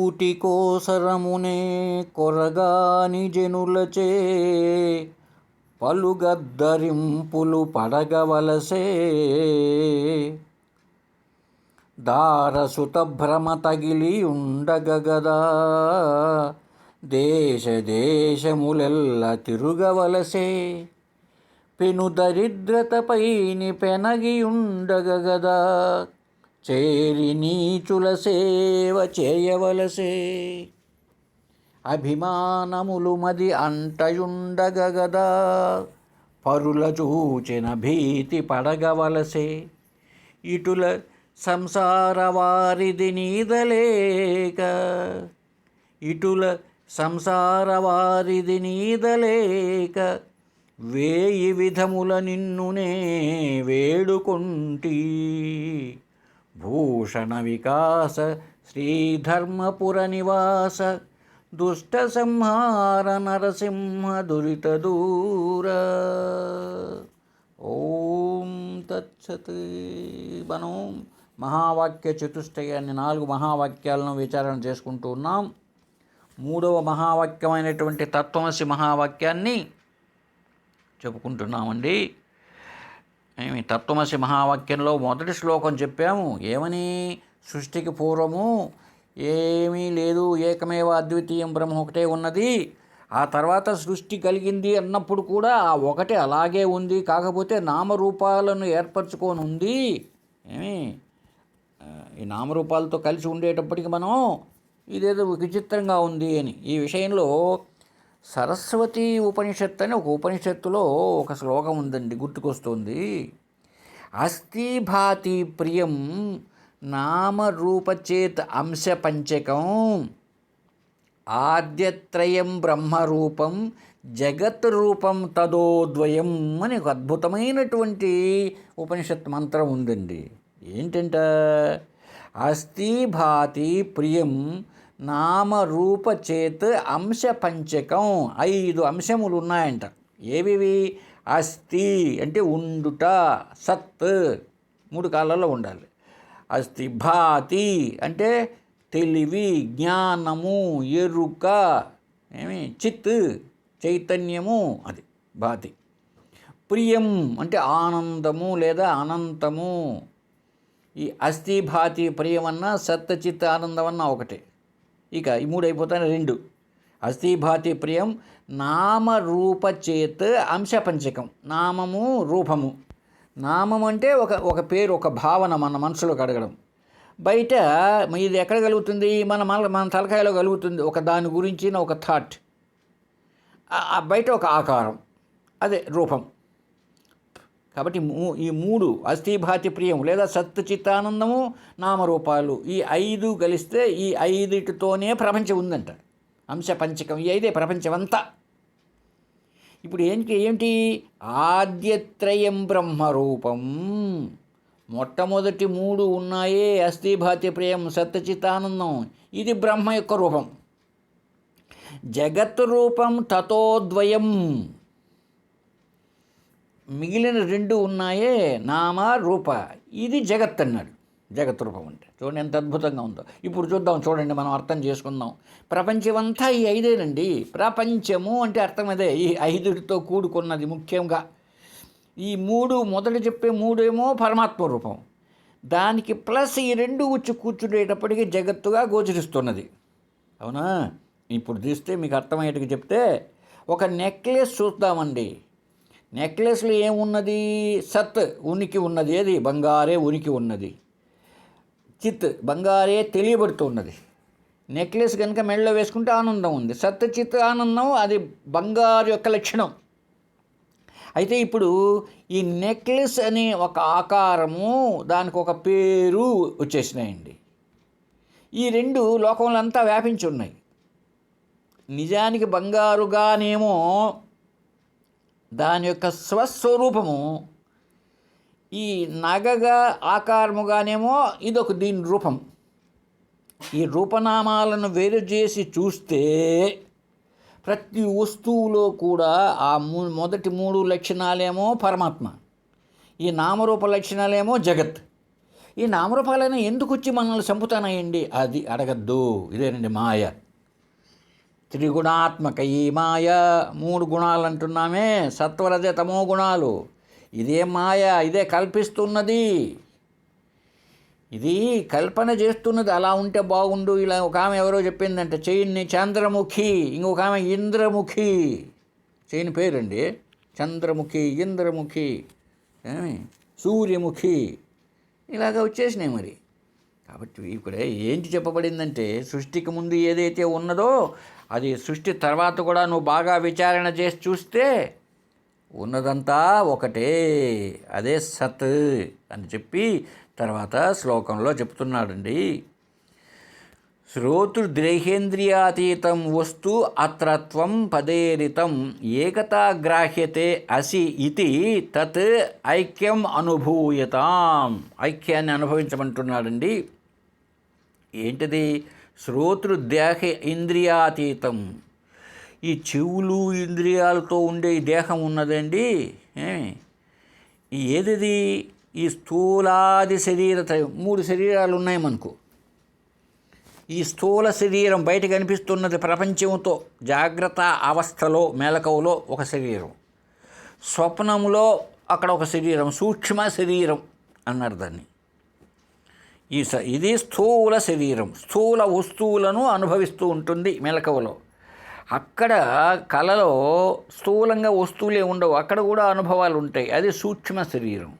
కూటి కోసరమునే కొరగాని జనులచే పలుగద్దరింపులు పడగవలసే. దారసుత భ్రమ తగిలి ఉండగగదా దేశ దేశములెల్ల తిరుగవలసే. పెను దరిద్రతపైని పెనగి ఉండగగదా చేరి నీచుల సేవ చేయవలసే. అభిమానములు మది అంటయుండగగదా పరుల చూచిన భీతి పడగవలసే. ఇటుల సంసార వారిది నీదలేక నీదలేక వేయి విధముల నిన్నునే వేడుకొంటి. భూషణ వికాస శ్రీధర్మపుర నివాస దుష్ట సంహార నరసింహ దురిత దూర. ఓం తత్సత్. మనం మహావాక్య చతుష్టయాన్ని 4 మహావాక్యాలను విచారణ చేసుకుంటూ ఉన్నాం. 3వ మహావాక్యమైనటువంటి తత్వమసి మహావాక్యాన్ని చెప్పుకుంటున్నామండి. తత్వమసి మహావాక్యంలో మొదటి శ్లోకం చెప్పాము. ఏమని? సృష్టికి పూర్వము ఏమీ లేదు, ఏకమేవ అద్వితీయం బ్రహ్మ ఒకటే ఉన్నది. ఆ తర్వాత సృష్టి కలిగింది అన్నప్పుడు కూడా ఆ ఒకటే అలాగే ఉంది, కాకపోతే నామరూపాలను ఏర్పరచుకొని ఉంది. ఈ నామరూపాలతో కలిసి ఉండేటప్పటికి మనం ఇదేదో విచిత్రంగా ఉంది అని. ఈ విషయంలో సరస్వతి ఉపనిషత్తు అని ఒక ఉపనిషత్తులో ఒక శ్లోకం ఉందండి, గుర్తుకొస్తుంది. అస్థి భాతి ప్రియం నామరూపచేత్ అంశ పంచకం ఆద్యత్రయం బ్రహ్మరూపం జగత్ రూపం తదోద్వయం అని ఒక అద్భుతమైనటువంటి ఉపనిషత్ మంత్రం ఉందండి. ఏంటంట? అస్థి భాతి ప్రియం నామరూపచేత్ అంశ పంచకం. 5 అంశములు ఉన్నాయంట. ఏవివి? అస్థి అంటే ఉండుట, సత్ 3 కాలాల్లో ఉండాలి. అస్థి భాతి అంటే తెలివి, జ్ఞానము, ఎరుక, చిత్ చైతన్యము, అది భాతి. ప్రియం అంటే ఆనందము లేదా అనంతము. ఈ అస్థి భాతి ప్రియం అన్న సత్ చిత్ ఆనందం అన్న ఒకటే. ఇక ఈ 3 అయిపోతాయి. 2 అస్థి భాతి ప్రియం నామరూపచేత్ అంశ పంచకం. నామము, రూపము. నామం అంటే ఒక పేరు, ఒక భావన మన మనసులో కడగడం. బయట ఇది ఎక్కడ కలుగుతుంది? మన తలకాయలో కలుగుతుంది. ఒక దాని గురించిన ఒక థాట్. బయట ఒక ఆకారం, అదే రూపం. కాబట్టి ఈ 3 అస్థిభాతి ప్రియం లేదా సత్ చిత్తానందము, నామరూపాలు, ఈ 5 కలిస్తే ఈ 5తోనే ప్రపంచం ఉందంట. అంశ పంచకం, ఈ 5 ప్రపంచం అంతా. ఇప్పుడు ఏమిటి? ఆద్యత్రయం బ్రహ్మరూపం. మొట్టమొదటి 3 ఉన్నాయే, అస్థిభాతి ప్రియం సత్ చిత్తానందం, ఇది బ్రహ్మ యొక్క రూపం. జగత్ రూపం తతోద్వయం. మిగిలిన 2 ఉన్నాయే, నామ రూప, ఇది జగత్ అన్నాడు. జగత్ రూపం అంటే చూడండి ఎంత అద్భుతంగా ఉందో. ఇప్పుడు చూడండి, మనం అర్థం చేసుకుందాం. ప్రపంచమంతా ఈ 5 ప్రపంచము అంటే అర్థం అదే, ఈ 5తో కూడుకున్నది. ముఖ్యంగా ఈ 3 మొదట చెప్పే 3 ఏమో పరమాత్మ రూపం, దానికి ప్లస్ ఈ 2 వచ్చి కూర్చునేటప్పటికీ జగత్తుగా గోచరిస్తున్నది. అవునా? ఇప్పుడు తీస్తే మీకు అర్థమయ్యేట్టుగా చెప్తే, ఒక నెక్లెస్ చూద్దామండి. నెక్లెస్లో ఏమున్నది? సత్ ఉనికి ఉన్నది. ఏది? బంగారే ఉనికి ఉన్నది. చిత్ బంగారే తెలియబడుతున్నది. నెక్లెస్ కనుక మెడలో వేసుకుంటే ఆనందం ఉంది. సత్ చిత్ ఆనందం, అది బంగారు యొక్క లక్షణం. అయితే ఇప్పుడు ఈ నెక్లెస్ అనే ఒక ఆకారము, దానికి ఒక పేరు వచ్చేసినాయండి. ఈ 2 లోకంలో అంతా వ్యాపించి ఉన్నాయి. నిజానికి బంగారుగానేమో దాని యొక్క స్వస్వరూపము, ఈ నగగా ఆకారముగానేమో ఇదొక దీని రూపం. ఈ రూపనామాలను వేరు చేసి చూస్తే ప్రతి వస్తువులో కూడా ఆ మొదటి 3 లక్షణాలేమో పరమాత్మ, ఈ నామరూప లక్షణాలేమో జగత్. ఈ నామరూపాలైనా ఎందుకు వచ్చి మనల్ని చంపుతానాయండి? అది అడగద్దు. ఇదేనండి మాయ. త్రిగుణాత్మక ఈ మాయ. 3 గుణాలు అంటున్నామే, సత్వరజ తమో గుణాలు. ఇదే మాయ, ఇదే కల్పిస్తున్నది, ఇది కల్పన చేస్తున్నది. అలా ఉంటే బాగుండు. ఇలా ఒక ఆమె ఎవరో చెప్పిందంటే చైన్ని చంద్రముఖి, ఇంకొక ఆమె ఇంద్రముఖి. చైన్ పేరండి చంద్రముఖి, ఇంద్రముఖి, సూర్యముఖి, ఇలాగ వచ్చేసినాయి మరి. కాబట్టి ఇక్కడ ఏంటి చెప్పబడిందంటే సృష్టికి ముందు ఏదైతే ఉన్నదో అది సృష్టి తర్వాత కూడా నువ్వు బాగా విచారణ చేసి చూస్తే ఉన్నదంతా ఒకటే, అదే సత్ అని చెప్పి తర్వాత శ్లోకంలో చెప్తున్నాడండి. శ్రోతృద్రేహేంద్రియాతీతం వస్తు అత్రత్వం పదేరితం ఏకతా గ్రాహ్యతే అసి ఇతి తత్ ఐక్యం అనుభూయతాం. ఐక్యాన్ని అనుభవించమంటున్నాడండి. ఏంటిది? శ్రోతృదేహ ఇంద్రియాతీతం. ఈ చెవులు ఇంద్రియాలతో ఉండే ఈ దేహం ఉన్నదండి, ఏదిది? ఈ స్థూలాది శరీర 3 శరీరాలు ఉన్నాయి మనకు. ఈ స్థూల శరీరం బయట కనిపిస్తున్నది ప్రపంచంతో జాగ్రత్త అవస్థలో మేలకువలో ఒక శరీరం, స్వప్నంలో అక్కడ ఒక శరీరం, సూక్ష్మ శరీరం అన్నారు దాన్ని. ఇది స్థూల శరీరం, స్థూల వస్తువులను అనుభవిస్తూ ఉంటుంది మెలకువలో. అక్కడ కళలో స్థూలంగా వస్తువులే ఉండవు, అక్కడ కూడా అనుభవాలు ఉంటాయి, అది సూక్ష్మ శరీరం.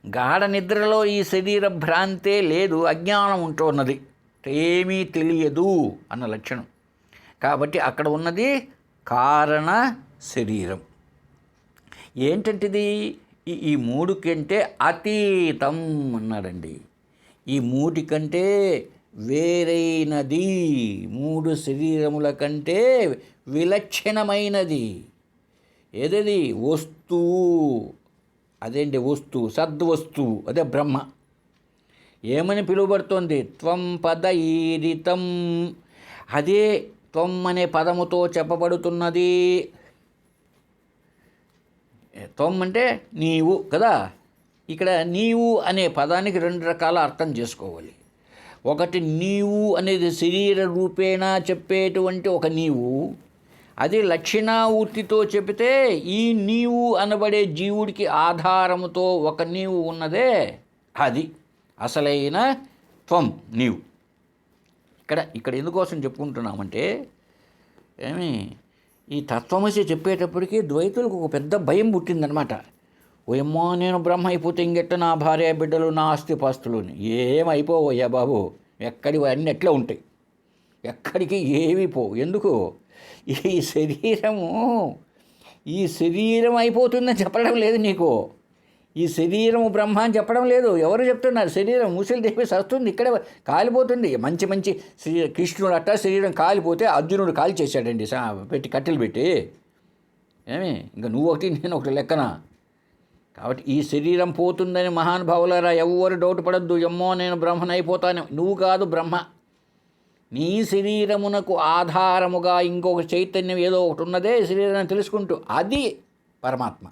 గాఢ నిద్రలో ఈ శరీర భ్రాంతే లేదు, అజ్ఞానం ఉంటున్నది, ఏమీ తెలియదు అన్న లక్షణం. కాబట్టి అక్కడ ఉన్నది కారణ శరీరం. ఏంటంటిది? ఈ 3 కంటే అతీతం అన్నాడండి. ఈ 3 కంటే వేరైనది, 3 శరీరముల కంటే విలక్షణమైనది. ఏదది? వస్తువు. అదేంటి వస్తువు? సద్వస్తువు, అదే బ్రహ్మ. ఏమని పిలువబడుతోంది? త్వం పద ఈరితం. అదే త్వం అనే పదముతో చెప్పబడుతున్నది. త్వం అంటే నీవు కదా. ఇక్కడ నీవు అనే పదానికి 2 రకాల అర్థం చేసుకోవాలి. ఒకటి, నీవు అనేది శరీర రూపేణ చెప్పేటువంటి ఒక నీవు, అది లక్షణావృత్తితో చెబితే ఈ నీవు అనబడే జీవుడికి ఆధారముతో ఒక నీవు ఉన్నదే, అది అసలైన త్వం, నీవు. ఇక్కడ ఎందుకోసం చెప్పుకుంటున్నామంటే ఈ తత్వమసి చెప్పేటప్పటికీ ద్వైతులకు ఒక పెద్ద భయం పుట్టిందనమాట. ఓయమ్మో, నేను బ్రహ్మ అయిపోతే ఇంకెట్ట నా భార్య బిడ్డలు నా ఆస్తిపాస్తులు ఏమైపోవయ్యా బాబు, ఎక్కడి అన్నీ ఎట్లా ఉంటాయి, ఎక్కడికి ఏమి పోవు. ఎందుకు? ఈ శరీరం అయిపోతుందని చెప్పడం లేదు నీకు, ఈ శరీరము బ్రహ్మ అని చెప్పడం లేదు. ఎవరు చెప్తున్నారు? శరీరం ముసలి దేవి సస్తుంది, ఇక్కడే కాలిపోతుంది. మంచి కృష్ణుడు అట్టా శరీరం కాలిపోతే అర్జునుడు కాలి చేశాడండి, పెట్టి కట్టెలు పెట్టి. ఇంకా నువ్వు ఒకటి నేను ఒకటి లెక్కన. కాబట్టి ఈ శరీరం పోతుందని మహానుభావులారా ఎవరు డౌట్ పడద్దు. ఎమ్మో నేను బ్రహ్మనైపోతాను, నువ్వు కాదు బ్రహ్మ. నీ శరీరమునకు ఆధారముగా ఇంకొక చైతన్యం ఏదో ఒకటి ఉన్నదే శరీరాన్ని తెలుసుకుంటూ, అది పరమాత్మ.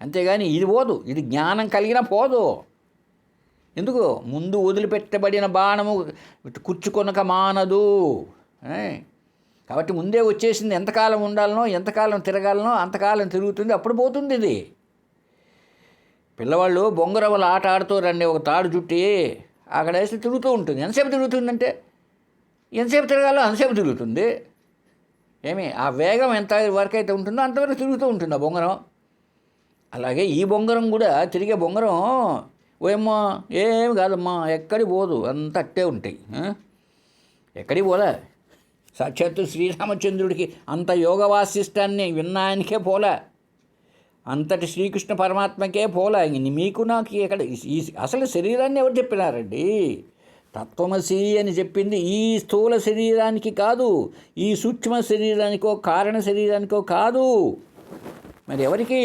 అంతేగాని ఇది పోదు, ఇది జ్ఞానం కలిగిన పోదు. ఎందుకు? ముందు వదిలిపెట్టబడిన బాణము కుచ్చుకొనక మానదు. కాబట్టి ముందే వచ్చేసింది. ఎంతకాలం ఉండాలనో, ఎంతకాలం తిరగాలనో అంతకాలం తిరుగుతుంది, అప్పుడు పోతుంది. ఇది పిల్లవాళ్ళు బొంగరవలు ఆట ఆడుతూ రండి, ఒక తాడు చుట్టి అక్కడ వేసి తిరుగుతూ ఉంటుంది. ఎంతసేపు తిరుగుతుందంటే ఎంతసేపు తిరగాలో అంతసేపు తిరుగుతుంది. ఆ వేగం ఎంత వరకు అయితే ఉంటుందో అంతవరకు తిరుగుతూ ఉంటుంది ఆ బొంగరం. అలాగే ఈ బొంగరం కూడా, తిరిగే బొంగరం ఓయమ్మా ఏమి కాదమ్మా, ఎక్కడికి పోదు, అంత అట్టే ఉంటాయి. ఎక్కడికి పోలే. సాక్షాత్తు శ్రీరామచంద్రుడికి అంత యోగ వాసిష్టాన్ని విన్నాయనికే పోలే, అంతటి శ్రీకృష్ణ పరమాత్మకే పోలే. మీకు నాకు ఎక్కడ అసలు శరీరాన్ని ఎవరు చెప్పినారండి? తత్వమసి అని చెప్పింది ఈ స్థూల శరీరానికి కాదు, ఈ సూక్ష్మ శరీరానికో కారణ శరీరానికో కాదు. మరి ఎవరికి?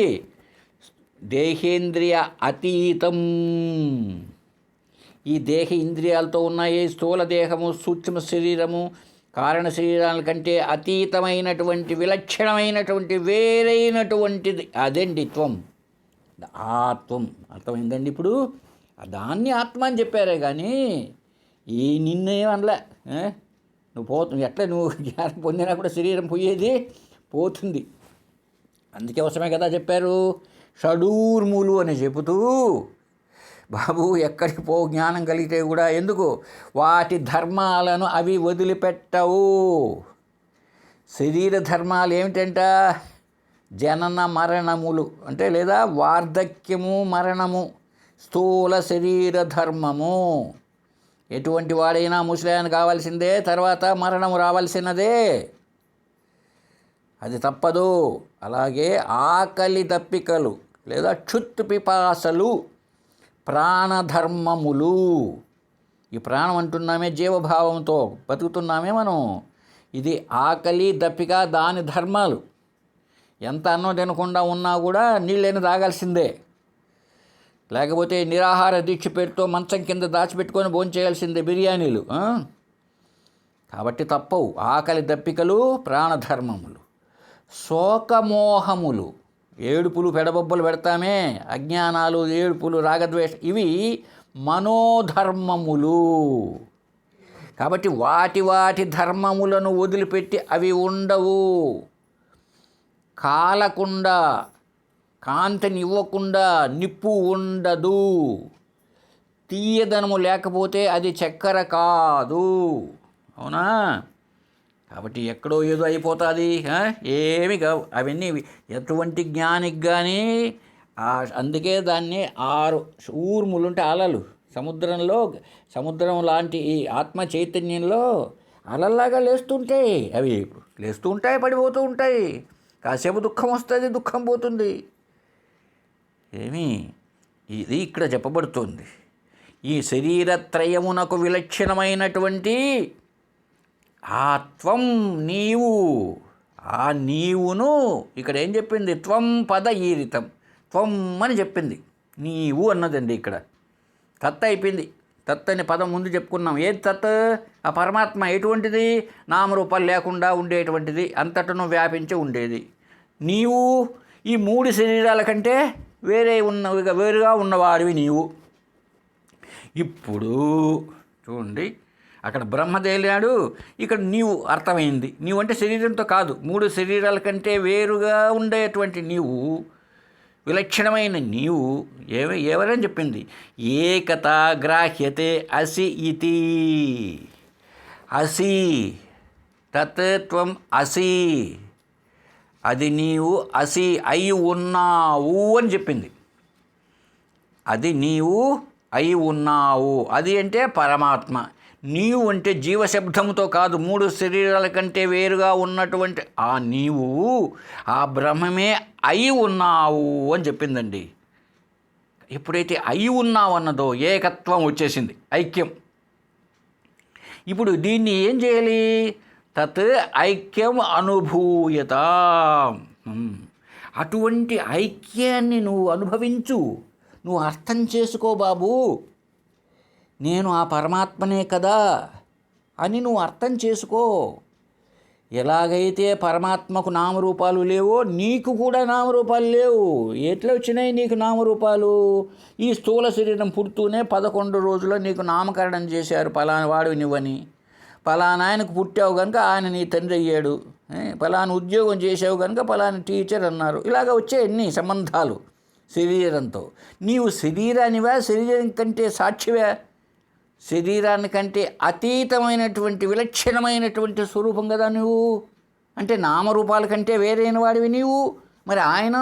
దేహేంద్రియ అతీతం. ఈ దేహ ఇంద్రియాలతో ఉన్నాయి స్థూల దేహము, సూక్ష్మ శరీరము, కారణ శరీరాల కంటే అతీతమైనటువంటి, విలక్షణమైనటువంటి, వేరైనటువంటిది అదేంటి త్వం. ఆ త్వం అర్థమైందండి ఇప్పుడు. దాన్ని ఆత్మ అని చెప్పారే కానీ ఈ నిన్నేమనలే. నువ్వు ఎట్లా నువ్వు జ్ఞానం పొందినా కూడా శరీరం పోయేది పోతుంది. అందుకే అవసరమే కదా చెప్పారు షడూర్ములు అని చెబుతూ, బాబు ఎక్కడికి పో జ్ఞానం కలిగితే కూడా ఎందుకు వాటి ధర్మాలను అవి వదిలిపెట్టవు. శరీర ధర్మాలు ఏమిటంట? జనన మరణములు అంటే లేదా వార్ధక్యము మరణము, స్థూల శరీర ధర్మము. ఎటువంటి వాడైనా ముసలాయన కావాల్సిందే, తర్వాత మరణము రావాల్సినదే, అది తప్పదు. అలాగే ఆకలి దప్పికలు లేదా క్షుత్ పిపాసలు ప్రాణధర్మములు. ఈ ప్రాణం అంటున్నామే జీవభావంతో బతుకుతున్నామే మనం. ఇది ఆకలి దప్పిక దాని ధర్మాలు. ఎంత అన్నం తినకుండా ఉన్నా కూడా నీళ్ళైనా తాగాల్సిందే, లేకపోతే నిరాహార దీక్ష పేరుతో మంచం కింద దాచిపెట్టుకొని భోంచేయాల్సిందే బిర్యానీలు. కాబట్టి తప్పవు. ఆకలి దప్పికలు ప్రాణధర్మములు. శోకమోహములు, ఏడుపులు పెడబొబ్బలు పెడతామే, అజ్ఞానాలు, ఏడుపులు, రాగద్వేష, ఇవి మనోధర్మములు. కాబట్టి వాటి ధర్మములను వదిలిపెట్టి అవి ఉండవు. కాలకుండా, కాంతిని ఇవ్వకుండా నిప్పు ఉండదు. తీయదనము లేకపోతే అది చక్కెర కాదు. అవునా? కాబట్టి ఎక్కడో ఏదో అయిపోతుంది, ఏమి కావు అవన్నీ. ఎటువంటి జ్ఞానికి కానీ అందుకే దాన్ని 6 ఊర్ములుంటే అలలు సముద్రంలో, సముద్రం లాంటి ఈ ఆత్మ చైతన్యంలో అలల్లాగా లేస్తుంటాయి. అవి లేస్తూ ఉంటాయి, పడిపోతూ ఉంటాయి. కాసేపు దుఃఖం వస్తుంది, దుఃఖం పోతుంది. ఇది ఇక్కడ చెప్పబడుతుంది. ఈ శరీరత్రయమునకు విలక్షణమైనటువంటి ఆ త్వం, నీవు, ఆ నీవును ఇక్కడ ఏం చెప్పింది? త్వం పద ఈరితం, త్వం అని చెప్పింది. నీవు అన్నదండి ఇక్కడ. తత్ అయిపోయింది. తత్ అనే పదం ముందు చెప్పుకున్నాం. ఏది తత్? ఆ పరమాత్మ ఎటువంటిది? నామరూపాలు లేకుండా ఉండేటువంటిది, అంతటను వ్యాపించి ఉండేది. నీవు ఈ 3 శరీరాల కంటే వేరుగా ఉన్నవాడివి నీవు. ఇప్పుడు చూడండి, అక్కడ బ్రహ్మ తేలినాడు, ఇక్కడ నీవు అర్థమైంది. నీవు అంటే శరీరంతో కాదు, 3 శరీరాల కంటే వేరుగా ఉండేటువంటి నీవు, విలక్షణమైన నీవు. ఎవరని చెప్పింది? ఏకత గ్రాహ్యతే అసి ఇతి. అసి తత్వం అసి, అది నీవు అసి అయి ఉన్నావు అని చెప్పింది. అది నీవు అయి ఉన్నావు. అది అంటే పరమాత్మ. నీవు అంటే జీవశబ్దంతో కాదు, 3 శరీరాల కంటే వేరుగా ఉన్నటువంటి ఆ నీవు, ఆ బ్రహ్మమే అయి ఉన్నావు అని చెప్పిందండి. ఎప్పుడైతే అయి ఉన్నావు అన్నదో ఏకత్వం వచ్చేసింది, ఐక్యం. ఇప్పుడు దీన్ని ఏం చేయాలి? తత్ ఐక్యం అనుభూయత. అటువంటి ఐక్యాన్ని నువ్వు అనుభవించు, నువ్వు అర్థం చేసుకో బాబు. నేను ఆ పరమాత్మనే కదా అని నువ్వు అర్థం చేసుకో. ఎలాగైతే పరమాత్మకు నామరూపాలు లేవో నీకు కూడా నామరూపాలు లేవు. ఎట్లా వచ్చినాయి నీకు నామరూపాలు? ఈ స్థూల శరీరం పుడుతూనే 11 రోజుల్లో నీకు నామకరణం చేశారు, పలానా వాడు నువ్వని. పలానా ఆయనకు పుట్టావు కనుక ఆయన నీ తండ్రి అయ్యాడు, పలానా ఉద్యోగం చేసావు కనుక పలానా టీచర్ అన్నారు. ఇలాగ వచ్చే ఎన్ని సంబంధాలు శరీరంతో. నీవు శరీరానివా? శరీరం కంటే సాక్షివా? శరీరానికంటే అతీతమైనటువంటి విలక్షణమైనటువంటి స్వరూపం కదా నువ్వు. అంటే నామరూపాల కంటే వేరైన వాడివి నీవు. మరి ఆయన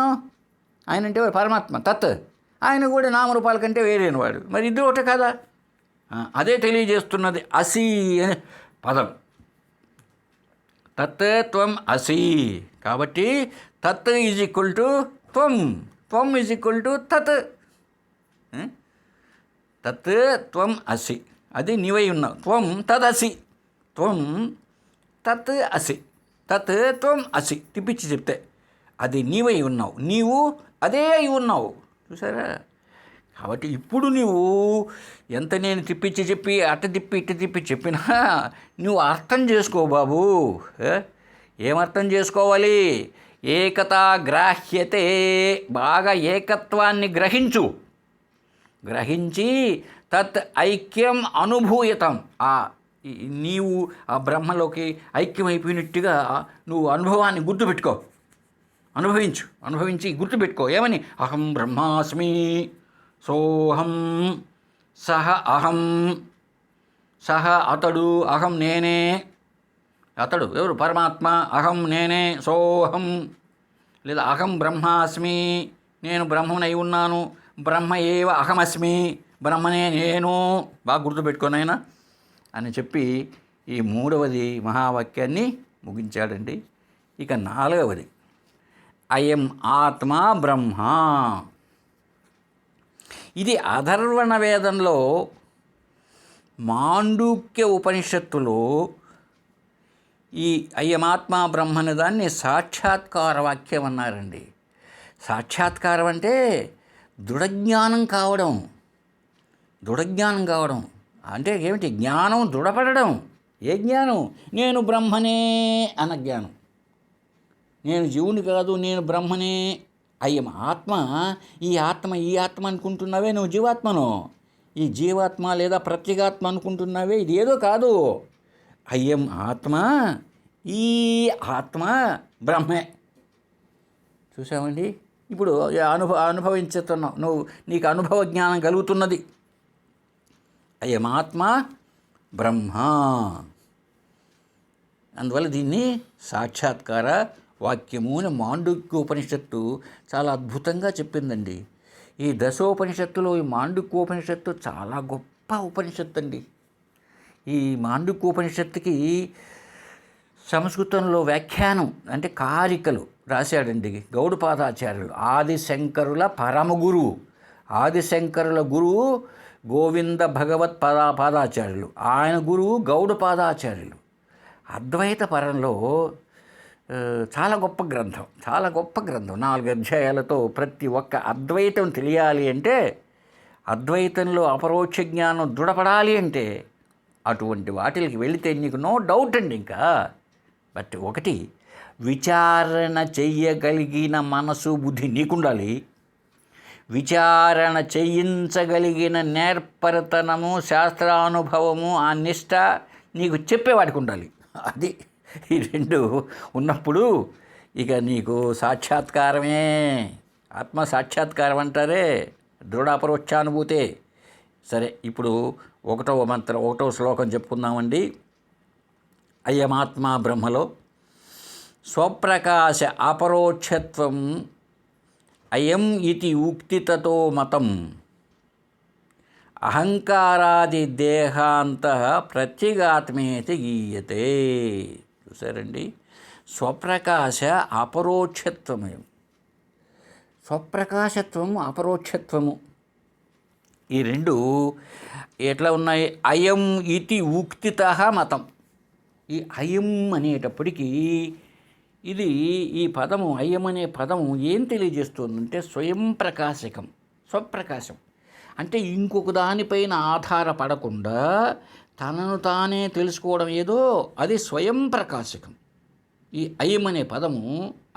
అంటే పరమాత్మ తత్, ఆయన కూడా నామరూపాల కంటే వేరైన వాడు. మరి ఇద్దరు ఒకటే కదా. అదే తెలియజేస్తున్నది అసి అనే పదం. తత్ త్వం అసి. కాబట్టి తత్ ఈజ్ ఈక్వల్ టు త్వం, త్వం ఈజ్ ఈక్వల్ టు తత్. తత్ త్వం అసి, అది నీవై ఉన్నావు. త్వం తదసి, త్వం తత్ అసి, తత్ త్వం అసి. తిప్పించి చెప్తే అది నీవై ఉన్నావు, నీవు అదే అయి ఉన్నావు. చూసారా? కాబట్టి ఇప్పుడు నువ్వు ఎంత నేను తిప్పించి చెప్పి అట్ట తిప్పి ఇట్ట తిప్పి చెప్పినా నువ్వు అర్థం చేసుకో బాబు. ఏమర్థం చేసుకోవాలి? ఏకత గ్రాహ్యతే. బాగా ఏకత్వాన్ని గ్రహించు. గ్రహించి తత్ ఐక్యం అనుభూయతం, నీవు ఆ బ్రహ్మలోకి ఐక్యమైపోయినట్టుగా నువ్వు అనుభవాన్ని గుర్తుపెట్టుకో, అనుభవించి గుర్తుపెట్టుకో. ఏమని? అహం బ్రహ్మాస్మి, సోహం, సహ అహం, సహ అతడు, అహం నేనే. అతడు ఎవరు? పరమాత్మ. అహం నేనే, సోహం. లేదా అహం బ్రహ్మాస్మి, నేను బ్రహ్మనై ఉన్నాను. బ్రహ్మ ఏవ అహమస్మి, బ్రహ్మనే నేను. బాగా గుర్తుపెట్టుకోనైనా అని చెప్పి ఈ 3వది మహావాక్యాన్ని ముగించాడండి. ఇక 4వది అయం ఆత్మా బ్రహ్మ. ఇది అథర్వణ వేదంలో మాండూక్య ఉపనిషత్తులో ఈ అయమాత్మా బ్రహ్మని దాన్ని సాక్షాత్కార వాక్యం అన్నారండి. సాక్షాత్కారం అంటే దృఢజ్ఞానం కావడం అంటే ఏమిటి? జ్ఞానం దృఢపడడం. ఏ జ్ఞానం? నేను బ్రహ్మనే అన్న జ్ఞానం. నేను జీవుని కాదు, నేను బ్రహ్మనే. అయ్యం ఆత్మ, ఈ ఆత్మ అనుకుంటున్నావే నువ్వు జీవాత్మను. ఈ జీవాత్మ లేదా ప్రత్యేగాత్మ అనుకుంటున్నావే, ఇది ఏదో కాదు. అయ్యం ఆత్మ, ఈ ఆత్మ బ్రహ్మే. చూసామండి. ఇప్పుడు అనుభవించుతున్నావు, నీకు అనుభవ జ్ఞానం కలుగుతున్నది. అయమాత్మ బ్రహ్మ. అందువల్ల దీన్ని సాక్షాత్కార వాక్యము అని మాండూక్యోపనిషత్తు చాలా అద్భుతంగా చెప్పిందండి. ఈ దశోపనిషత్తులో ఈ మాండూక్యోపనిషత్తు చాలా గొప్ప ఉపనిషత్తు అండి. ఈ మాండూక్యోపనిషత్తుకి సంస్కృతంలో వ్యాఖ్యానం అంటే కారికలు రాశాడండి గౌడపాదాచార్యులు. ఆదిశంకరుల పరమ గురువు, ఆదిశంకరుల గురువు గోవింద భగవత్ పాదాచార్యులు, ఆయన గురువు గౌడపాదాచార్యులు. అద్వైత పరంలో చాలా గొప్ప గ్రంథం, 4 అధ్యాయాలతో. ప్రతి ఒక్క అద్వైతం తెలియాలి అంటే, అద్వైతంలో అపరోక్ష జ్ఞానం దృఢపడాలి అంటే అటువంటి వాటికి వెళితే నీకు నో డౌట్ అండి. ఇంకా బట్ ఒకటి, విచారణ చెయ్యగలిగిన మనసు బుద్ధి నీకుండాలి. విచారణ చేయించగలిగిన నేర్పరతనము, శాస్త్రానుభవము, ఆ నిష్ట నీకు చెప్పేవాడికి ఉండాలి. అది ఈ 2 ఉన్నప్పుడు ఇక నీకు సాక్షాత్కారమే. ఆత్మ సాక్షాత్కారం అంటారే, దృఢ అపరోక్షానుభూతే. సరే, ఇప్పుడు 1వ శ్లోకం చెప్పుకుందామండి. అయమాత్మా బ్రహ్మలో స్వప్రకాశ అపరోక్షత్వం అయం ఇతి ఉక్తితతో మతం అహంకారాది దేహాంత ప్రత్యేగాత్మేతి గీయతే. చూసారండి, స్వప్రకాశ అపరోక్షత్వమయం, స్వప్రకాశత్వం అపరోక్షత్వము ఈ 2 ఎట్లా ఉన్నాయి? అయం ఇతి ఉక్తిత మతం. ఈ అయం అనేటప్పటికీ ఇది ఈ పదము, అయం అనే పదము ఏం తెలియజేస్తుందంటే స్వయం ప్రకాశకం, స్వప్రకాశం. అంటే ఇంకొక దానిపైన ఆధారపడకుండా తనను తానే తెలుసుకోవడం ఏదో అది స్వయం ప్రకాశకం. ఈ అయం అనే పదము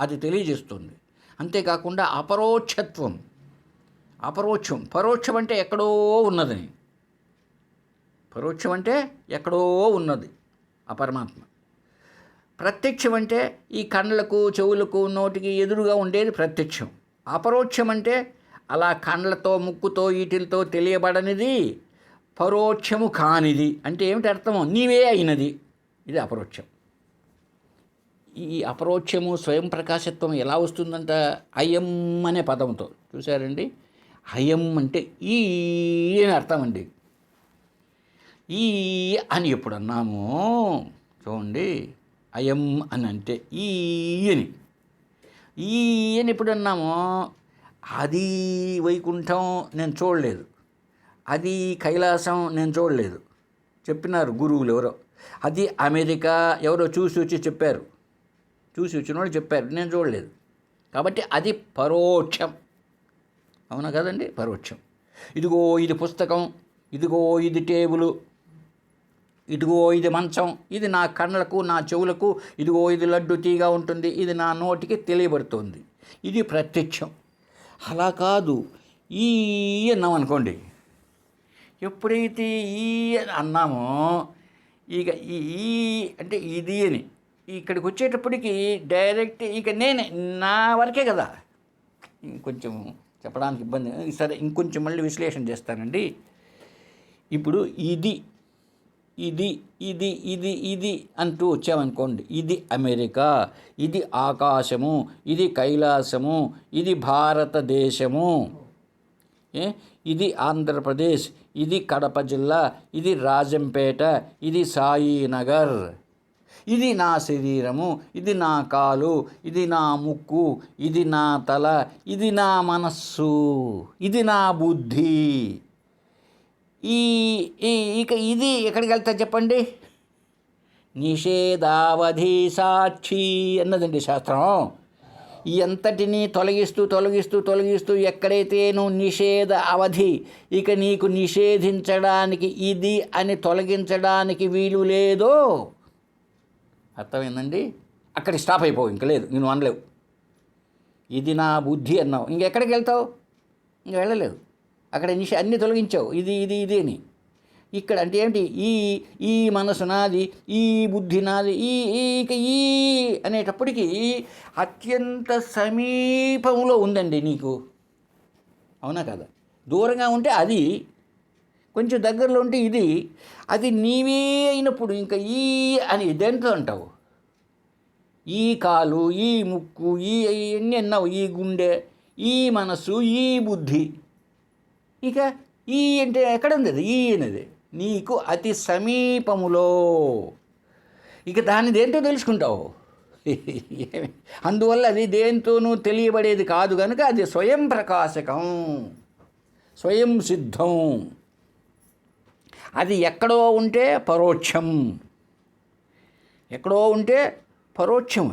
అది తెలియజేస్తుంది. అంతేకాకుండా అపరోక్షత్వం, పరోక్షం అంటే ఎక్కడో ఉన్నదని. పరోక్షం అంటే ఎక్కడో ఉన్నది ఆ పరమాత్మ. ప్రత్యక్షం అంటే ఈ కళ్ళకు, చెవులకు, నోటికి ఎదురుగా ఉండేది ప్రత్యక్షం. అపరోక్షం అంటే అలా కళ్ళతో, ముక్కుతో, వీటితో తెలియబడనిది, పరోక్షము కానిది. అంటే ఏమిటి అర్థము? నీవే అయినది. ఇది అపరోక్షం. ఈ అపరోక్షము స్వయం ప్రకాశత్వం ఎలా వస్తుందంట? అయం అనే పదంతో. చూసారండి, అయం అంటే ఈ అని అర్థం అండి. ఈ అని ఎప్పుడు అన్నాము చూడండి, అయం అని అంటే ఈ అని ఎప్పుడు అన్నామో, అది వైకుంఠం నేను చూడలేదు, అది కైలాసం నేను చూడలేదు చెప్పినారు గురువులు ఎవరో. అది అమెరికా ఎవరో చూసి వచ్చి చెప్పారు, చూసి వచ్చిన వాళ్ళు చెప్పారు, నేను చూడలేదు. కాబట్టి అది పరోక్షం. అవునా కదండి? పరోక్షం. ఇదిగో ఇది పుస్తకం, ఇదిగో ఇది టేబులు, ఇదిగో ఇది మంచం, ఇది నా కళ్ళకు, నా చెవులకు, ఇదిగో ఇది లడ్డు తీగా ఉంటుంది, ఇది నా నోటికి తెలియబడుతుంది, ఇది ప్రత్యక్షం. అలా కాదు, ఈ అన్నాం అనుకోండి, ఎప్పుడైతే ఈ అని అన్నామో ఇక ఈ అంటే ఇది అని ఇక్కడికి వచ్చేటప్పటికి డైరెక్ట్ ఇక నేనే నా వరకే కదా. ఇంకొంచెం చెప్పడానికి ఇబ్బంది, సరే ఇంకొంచెం మళ్ళీ విశ్లేషణ చేస్తానండి. ఇప్పుడు ఇది ఇది ఇది ఇది ఇది అంటూ వచ్చామనుకోండి, ఇది అమెరికా, ఇది ఆకాశము, ఇది కైలాసము, ఇది భారతదేశము, ఇది ఆంధ్రప్రదేశ్, ఇది కడప జిల్లా, ఇది రాజంపేట, ఇది సాయినగర్, ఇది నా శరీరము, ఇది నా కాలు, ఇది నా ముక్కు, ఇది నా తల, ఇది నా మనస్సు, ఇది నా బుద్ధి. ఇక ఇది ఎక్కడికి వెళ్తా చెప్పండి? నిషేధావధి సాక్షి అన్నదండి శాస్త్రం. ఈ అంతటినీ తొలగిస్తూ తొలగిస్తూ తొలగిస్తూ ఎక్కడైతే నువ్వు నిషేధ అవధి, ఇక నీకు నిషేధించడానికి ఇది అని తొలగించడానికి వీలు లేదో, అర్థమైందండి? అక్కడికి స్టాప్ అయిపోవు, ఇంక లేదు, నేను అనలేవు. ఇది నా బుద్ధి అన్నావు, ఇంకెక్కడికి వెళ్తావు? ఇంక వెళ్ళలేవు. అక్కడ అన్నీ తొలగించావు, ఇది ఇది ఇది అని. ఇక్కడ అంటే ఏంటి? ఈ మనసు నాది, ఈ బుద్ధి నాది, ఇక ఈ అనేటప్పటికీ అత్యంత సమీపంలో ఉందండి నీకు, అవునా కదా? దూరంగా ఉంటే అది, కొంచెం దగ్గరలో ఉంటే ఇది. అది నీవే అయినప్పుడు ఇంకా ఈ అని దేంతో అంటావు? ఈ కాలు, ఈ ముక్కు, ఇవన్నీ అన్నావు, ఈ గుండె, ఈ మనసు, ఈ బుద్ధి. ఇక ఈ అంటే ఎక్కడ ఉంది? అది ఈ అనేది నీకు అతి సమీపములో. ఇక దాన్ని దేంతో తెలుసుకుంటావు? అందువల్ల అది దేంతోనూ తెలియబడేది కాదు కనుక అది స్వయం ప్రకాశకం, స్వయం సిద్ధం. అది ఎక్కడో ఉంటే పరోక్షం, ఎక్కడో ఉంటే పరోక్షం.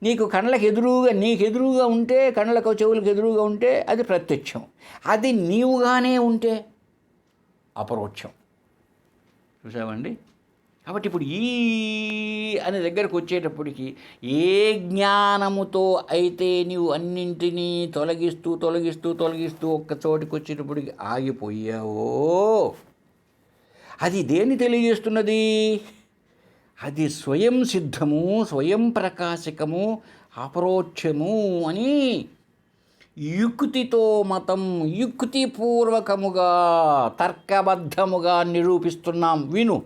నీకు కళ్ళకు ఎదురుగా, నీకు ఎదురుగా ఉంటే, కళ్ళకు చెవులకు ఎదురుగా ఉంటే అది ప్రత్యక్షం. అది నీవుగానే ఉంటే అపరోక్షం. చూసామండి? కాబట్టి ఇప్పుడు ఈ అనే దగ్గరకు వచ్చేటప్పటికి ఏ జ్ఞానముతో అయితే నీవు అన్నింటినీ తొలగిస్తూ తొలగిస్తూ తొలగిస్తూ ఒక్క చోటికి వచ్చేటప్పటికి ఆగిపోయావో, అది దేన్ని తెలియజేస్తున్నది? అది స్వయం సిద్ధము, స్వయం ప్రకాశకము, అపరోక్షము అని యుక్తితో మతం, యుక్తిపూర్వకముగా తర్కబద్ధముగా నిరూపిస్తున్నాం. విను,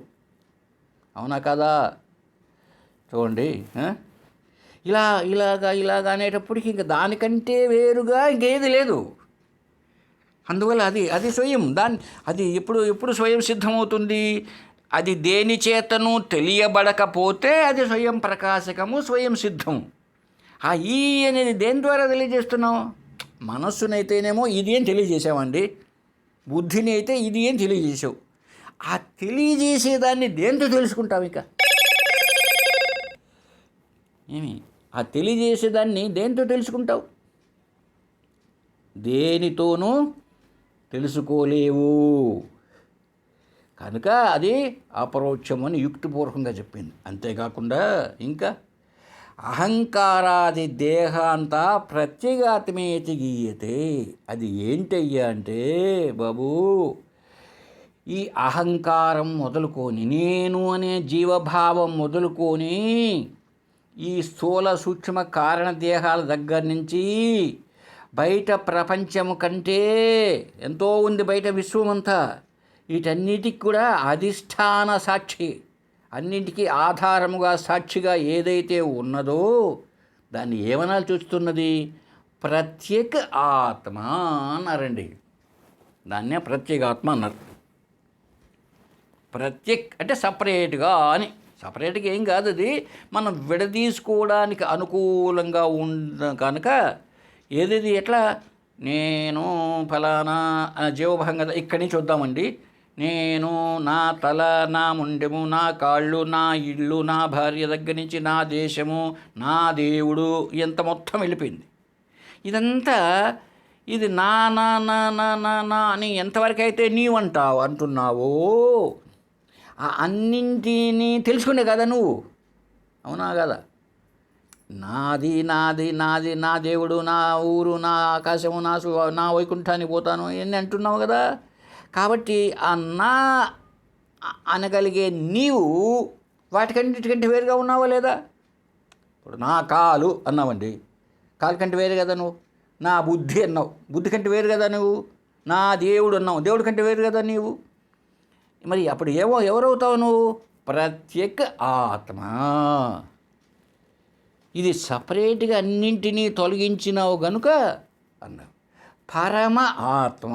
అవునా కదా? చూడండి, ఇలాగా అనేటప్పటికి ఇంక దానికంటే వేరుగా ఇంకేది లేదు. అందువల్ల అది స్వయం, అది ఎప్పుడు స్వయం సిద్ధమవుతుంది? అది దేని చేతను తెలియబడకపోతే అది స్వయం ప్రకాశకము, స్వయం సిద్ధం. ఆ ఈ అనేది దేని ద్వారా తెలియజేస్తున్నాం? మనస్సునైతేనేమో ఇది ఏం తెలియజేసామండి, బుద్ధిని అయితే ఇది ఏం తెలియజేసావు. ఆ తెలియజేసేదాన్ని దేంతో తెలుసుకుంటావు? ఇక ఆ తెలియజేసేదాన్ని దేంతో తెలుసుకుంటావు? దేనితోనూ తెలుసుకోలేవు కనుక అది అపరోక్షం అని యుక్తిపూర్వకంగా చెప్పింది. అంతేకాకుండా ఇంకా అహంకారాది దేహాంతా ప్రత్యేగాత్మేతి గీయతే. అది ఏంటయ్యా అంటే బాబు, ఈ అహంకారం మొదలుకొని, నేను అనే జీవభావం మొదలుకొని, ఈ స్థూల సూక్ష్మ కారణ దేహాల దగ్గర నుంచి బయట ప్రపంచము కంటే ఎంతో ఉంది, బయట విశ్వమంతా. వీటన్నిటికి కూడా అధిష్టాన సాక్షి, అన్నింటికీ ఆధారముగా సాక్షిగా ఏదైతే ఉన్నదో దాన్ని ఏమనాలి చూస్తున్నది? ప్రత్యేక ఆత్మ అన్నారండి. దాన్నే ప్రత్యేగాత్మ అన్నారు. ప్రత్యేక్ అంటే సపరేట్గా అని. సపరేట్గా ఏం కాదు, అది మనం విడదీసుకోవడానికి అనుకూలంగా కనుక ఏది ఎట్లా నేను ఫలానా జీవభంగ ఇక్కడి నుంచి చూద్దామండి. నేను, నా తల, నా ముండెము, నా కాళ్ళు, నా ఇల్లు, నా భార్య దగ్గర నుంచి నా దేశము, నా దేవుడు, ఎంత మొత్తం వెళ్ళిపోయింది. ఇదంతా ఇది నా నా నా నా నా నా అని ఎంతవరకు అయితే అంటున్నావో ఆ అన్నింటినీ తెలుసుకునే కదా నువ్వు, అవునా కదా? నాది నాది నాది, నా దేవుడు, నా ఊరు, నా ఆకాశము, నా వైకుంఠానికి పోతాను ఇవన్నీ అంటున్నావు కదా. కాబట్టి ఆ నా అనగలిగే నీవు వాటికన్నిటికంటే వేరుగా ఉన్నావా లేదా? ఇప్పుడు నా కాలు అన్నావండి, కాలు కంటే వేరు కదా నువ్వు. నా బుద్ధి అన్నావు, బుద్ధి కంటే వేరు కదా నువ్వు. నా దేవుడు అన్నావు, దేవుడి కంటే వేరు కదా నీవు. మరి అప్పుడు ఎవరవుతావు నువ్వు? ప్రత్యేక ఆత్మ. ఇది సపరేట్గా అన్నింటినీ తొలగించినావు గనుక అన్నావు పరమ ఆత్మ.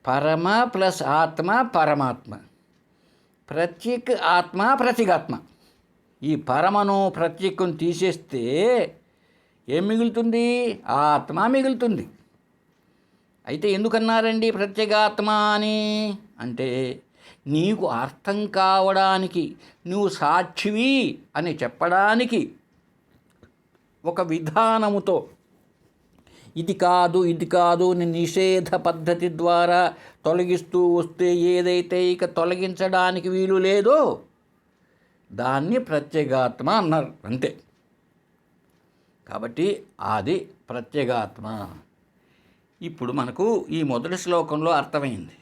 పరమ ప్లస్ ఆత్మ పరమాత్మ, ప్రత్యేక ఆత్మ ప్రత్యేగాత్మ. ఈ పరమను ప్రత్యేకం తీసేస్తే ఏం మిగులుతుంది? ఆత్మ మిగులుతుంది. అయితే ఎందుకన్నారండి ప్రత్యేగాత్మ అని? అంటే నీకు అర్థం కావడానికి, నువ్వు సాక్షివి అని చెప్పడానికి ఒక విధానముతో ఇది కాదు అని నిషేధ పద్ధతి ద్వారా తొలగిస్తూ వస్తే ఏదైతే ఇక తొలగించడానికి వీలు లేదో దాన్ని ప్రత్యేగాత్మ అన్నారు అంతే. కాబట్టి అది ప్రత్యేగాత్మ. ఇప్పుడు మనకు ఈ మొదటి శ్లోకంలో అర్థమైంది.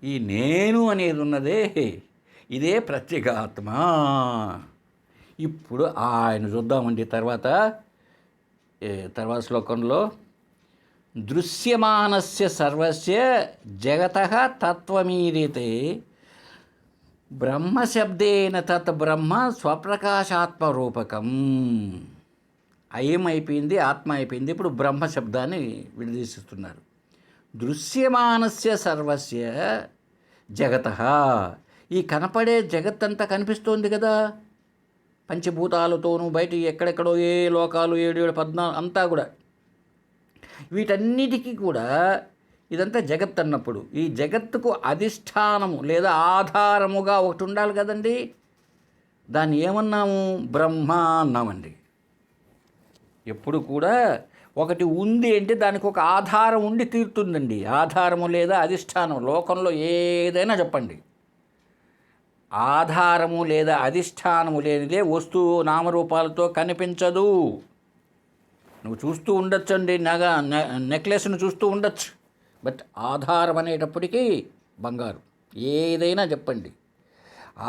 ఈ నేను అనేది ఉన్నదే ఇదే ప్రత్యేగాత్మ. ఇప్పుడు ఆయన చూద్దామండి తర్వాత శ్లోకంలో దృశ్యమానస్య సర్వస్య జగతః తత్వమీరితే బ్రహ్మశబ్దేన తత్ బ్రహ్మ స్వప్రకాశాత్మరూపకం. అయం అయిపోయింది, ఆత్మ అయిపోయింది. ఇప్పుడు బ్రహ్మ శబ్దాన్ని విడదీస్తున్నారు. దృశ్యమానస్య సర్వస్య జగతః, ఈ కనపడే జగత్తంతా కనిపిస్తోంది కదా పంచభూతాలతోనూ, బయట ఎక్కడెక్కడో ఏ లోకాలు 7, 14 అంతా కూడా, వీటన్నిటికీ కూడా ఇదంతా జగత్ అన్నప్పుడు ఈ జగత్తుకు అధిష్టానము లేదా ఆధారముగా ఒకటి ఉండాలి కదండి. దాన్ని ఏమన్నాము? బ్రహ్మ అన్నామండి. ఎప్పుడు కూడా ఒకటి ఉంది అంటే దానికి ఒక ఆధారం ఉండి తీరుతుందండి. ఆధారము లేదా అధిష్టానం లోకంలో ఏదైనా చెప్పండి, ఆధారము లేదా అధిష్టానము లేనిదే వస్తువు నామరూపాలతో కనిపించదు. నువ్వు చూస్తూ ఉండొచ్చండి, నెక్లెస్ను చూస్తూ ఉండొచ్చు, బట్ ఆధారం అనేటప్పటికీ బంగారు. ఏదైనా చెప్పండి,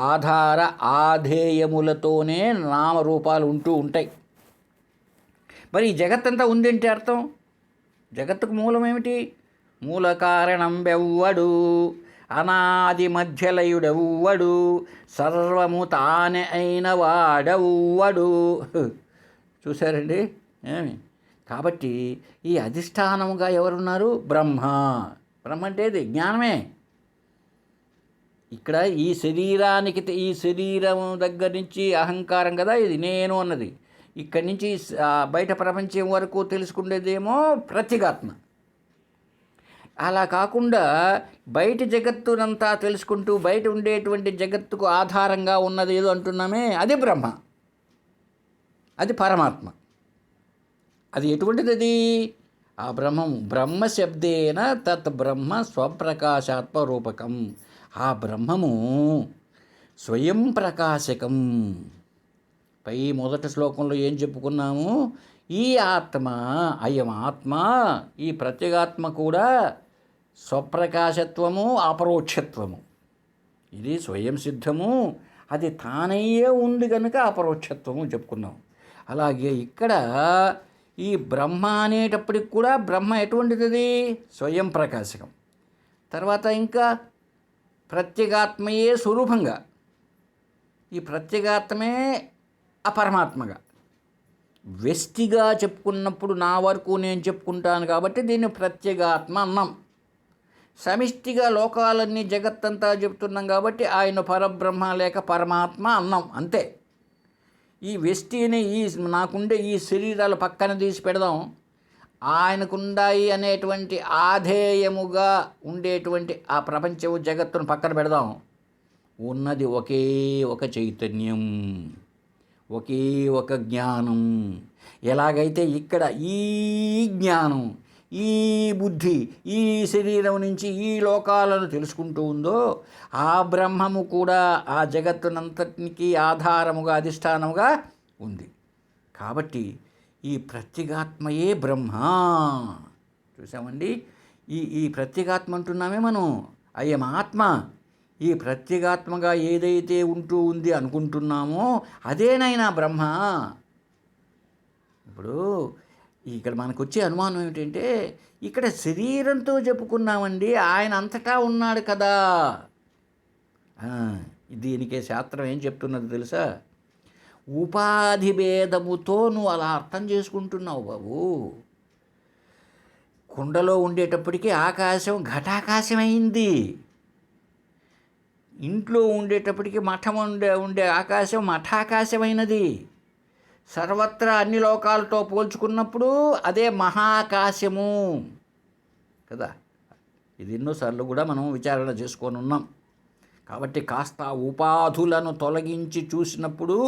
ఆధార ఆధేయములతోనే నామరూపాలు ఉంటూ ఉంటాయి. మరి ఈ జగత్తంతా ఉందంటే అర్థం, జగత్తుకు మూలం ఏమిటి? మూల కారణం బెవ్వడు, అనాది మధ్యలయుడెవ్వడు, సర్వము తానే అయిన వాడెవ్వడు. చూశారండి ఏమి? కాబట్టి ఈ అధిష్టానముగా ఎవరున్నారు? బ్రహ్మ. బ్రహ్మ అంటే ఇది జ్ఞానమే. ఇక్కడ ఈ శరీరానికి, ఈ శరీరం దగ్గర నుంచి అహంకారం కదా ఇది నేను అన్నది, ఇక్కడి నుంచి బయట ప్రపంచం వరకు తెలుసుకునేదేమో ప్రత్యేగాత్మ. అలా కాకుండా బయట జగత్తునంతా తెలుసుకుంటూ బయట ఉండేటువంటి జగత్తుకు ఆధారంగా ఉన్నది ఏదో అంటున్నామే, అది బ్రహ్మ, అది పరమాత్మ. అది ఎటువంటిది? అది ఆ బ్రహ్మము. బ్రహ్మశబ్దేన తత్ బ్రహ్మ స్వప్రకాశాత్మ రూపకం. ఆ బ్రహ్మము స్వయం ప్రకాశకం. పై మొదటి శ్లోకంలో ఏం చెప్పుకున్నాము? ఈ ఆత్మ, అయం ఆత్మ, ఈ ప్రత్యేగాత్మ కూడా స్వప్రకాశత్వము అపరోక్షత్వము. ఇది స్వయం సిద్ధము, అది తానయ్యే ఉంది కనుక అపరోక్షత్వము చెప్పుకున్నాం. అలాగే ఇక్కడ ఈ బ్రహ్మ అనేటప్పటికి కూడా బ్రహ్మ ఎటువంటిది? స్వయం ప్రకాశకం. తర్వాత ఇంకా ప్రత్యేగాత్మయే స్వరూపంగా, ఈ ప్రత్యేగాత్మే అపరమాత్మగా. వ్యష్టిగా చెప్పుకున్నప్పుడు నా వరకు నేను చెప్పుకుంటాను కాబట్టి దీన్ని ప్రత్యేగాత్మ అన్నాం. సమిష్టిగా లోకాలన్నీ జగత్తంతా చెప్తున్నాం కాబట్టి ఆయన పరబ్రహ్మ లేక పరమాత్మ అన్నాం అంతే. ఈ వ్యష్టిని, ఈ నాకుండే ఈ శరీరాలు పక్కన తీసి పెడదాం, ఆయనకుండాయి అనేటువంటి ఆధేయముగా ఉండేటువంటి ఆ ప్రపంచము జగత్తును పక్కన పెడదాం. ఉన్నది ఒకే ఒక చైతన్యం, ఒకే ఒక జ్ఞానం. ఎలాగైతే ఇక్కడ ఈ జ్ఞానం, ఈ బుద్ధి ఈ శరీరం నుంచి ఈ లోకాలను తెలుసుకుంటూ ఉందో, ఆ బ్రహ్మము కూడా ఆ జగత్తునంతటికి ఆధారముగా అధిష్టానముగా ఉంది. కాబట్టి ఈ ప్రత్యేగాత్మయే బ్రహ్మ. చూసామండి, ఈ ప్రత్యేగాత్మ అంటున్నామే మనం, అయం ఆత్మ. ఈ ప్రత్యేగాత్మగా ఏదైతే ఉంటూ ఉంది అనుకుంటున్నామో అదేనైనా బ్రహ్మ. ఇప్పుడు ఇక్కడ మనకు వచ్చే అనుమానం ఏమిటంటే, ఇక్కడ శరీరంతో చెప్పుకున్నామండి, ఆయన అంతటా ఉన్నాడు కదా. దీనికే శాస్త్రం ఏం చెప్తున్నది తెలుసా? ఉపాధి భేదముతో నువ్వు అలా అర్థం చేసుకుంటున్నావు బాబు. కుండలో ఉండేటప్పటికీ ఆకాశం ఘటాకాశమైంది, ఇంట్లో ఉండేటప్పటికి మఠం ఉండే ఆకాశం మఠాకాశమైనది, సర్వత్రా అన్ని లోకాలతో పోల్చుకున్నప్పుడు అదే మహాకాశము కదా. ఇది ఎన్నోసార్లు కూడా మనం విచారణ చేసుకొని ఉన్నాం. కాబట్టి కాస్త ఉపాధులను తొలగించి చూసినప్పుడు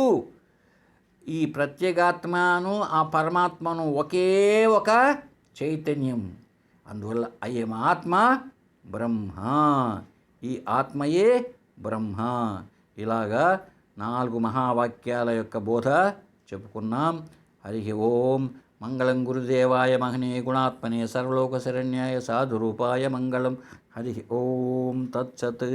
ఈ ప్రత్యేగాత్మను ఆ పరమాత్మను ఒకే ఒక చైతన్యం. అందువల్ల అయం ఆత్మ బ్రహ్మ, ఈ ఆత్మయే బ్రహ్మ. ఇలాగా 4 మహావాక్యాల యొక్క బోధ చెప్పుకున్నాం. హరి ఓం. మంగళం గురుదేవాయ మహనీయ గుణాత్మనే సర్వలోక శరణ్యాయ సాధురూపాయ మంగళం. హరి ఓం తత్సత్.